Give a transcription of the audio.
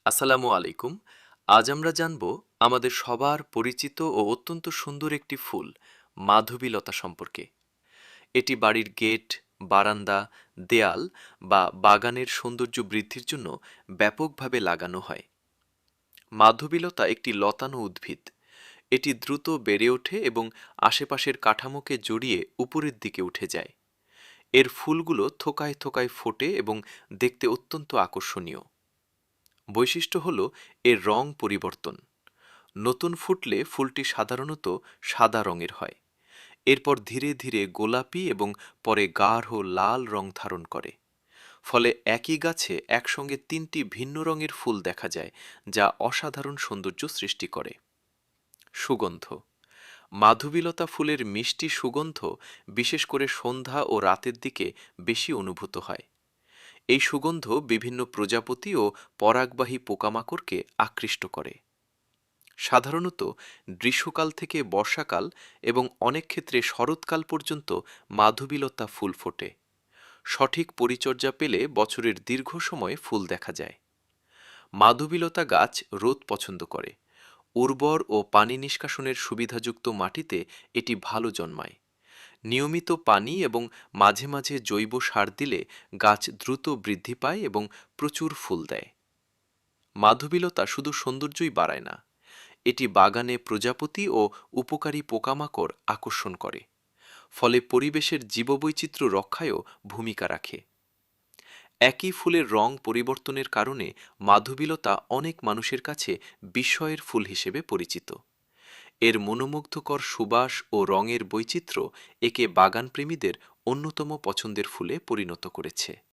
আসসালামু আলাইকুম। আজ আমরা জানব আমাদের সবার পরিচিত ও অত্যন্ত সুন্দর একটি ফুল মাধবীলতা সম্পর্কে। এটি বাড়ির গেট, বারান্দা, দেয়াল বা বাগানের সৌন্দর্য বৃদ্ধির জন্য ব্যাপকভাবে লাগানো হয়। মাধবীলতা একটি লতানো উদ্ভিদ। এটি দ্রুত বেড়ে ওঠে এবং আশেপাশের কাঠামোকে জড়িয়ে উপরের দিকে উঠে যায়। এর ফুলগুলো থোকায় থোকায় ফোটে এবং দেখতে অত্যন্ত আকর্ষণীয়। বৈশিষ্ট্য হল এর রং পরিবর্তন। নতুন ফুটলে ফুলটি সাধারণত সাদা রঙের হয়। এরপর ধীরে ধীরে গোলাপি এবং পরে গাঢ় লাল রং ধারণ করে। ফলে একই গাছে একসঙ্গে তিনটি ভিন্ন রঙের ফুল দেখা যায়, যা অসাধারণ সৌন্দর্য সৃষ্টি করে। সুগন্ধ। মাধবীলতা ফুলের মিষ্টি সুগন্ধ বিশেষ করে সন্ধ্যা ও রাতের দিকে বেশি অনুভূত হয়। এই সুগন্ধ বিভিন্ন প্রজাপতি ও পরাগবাহী পোকামাকড়কে আকৃষ্ট করে। সাধারণত গ্রীষ্মকাল থেকে বর্ষাকাল এবং অনেক ক্ষেত্রে শরৎকাল পর্যন্ত মাধবীলতা ফুল ফোটে। সঠিক পরিচর্যা পেলে বছরের দীর্ঘ সময় ফুল দেখা যায়। মাধবীলতা গাছ রোদ পছন্দ করে। উর্বর ও পানি নিষ্কাশনের সুবিধাযুক্ত মাটিতে এটি ভালো জন্মায়। নিয়মিত পানি এবং মাঝে মাঝে জৈব সার দিলে গাছ দ্রুত বৃদ্ধি পায় এবং প্রচুর ফুল দেয়। মাধবীলতা শুধু সৌন্দর্যই বাড়ায় না, এটি বাগানে প্রজাপতি ও উপকারী পোকামাকড় আকর্ষণ করে। ফলে পরিবেশের জীববৈচিত্র্য রক্ষায়ও ভূমিকা রাখে। একই ফুলের রং পরিবর্তনের কারণে মাধবীলতা অনেক মানুষের কাছে বিস্ময়ের ফুল হিসেবে পরিচিত। এর মনোমুগ্ধকর সুবাস ও রঙের বৈচিত্র্য একে বাগানপ্রেমীদের অন্যতম পছন্দের ফুলে পরিণত করেছে।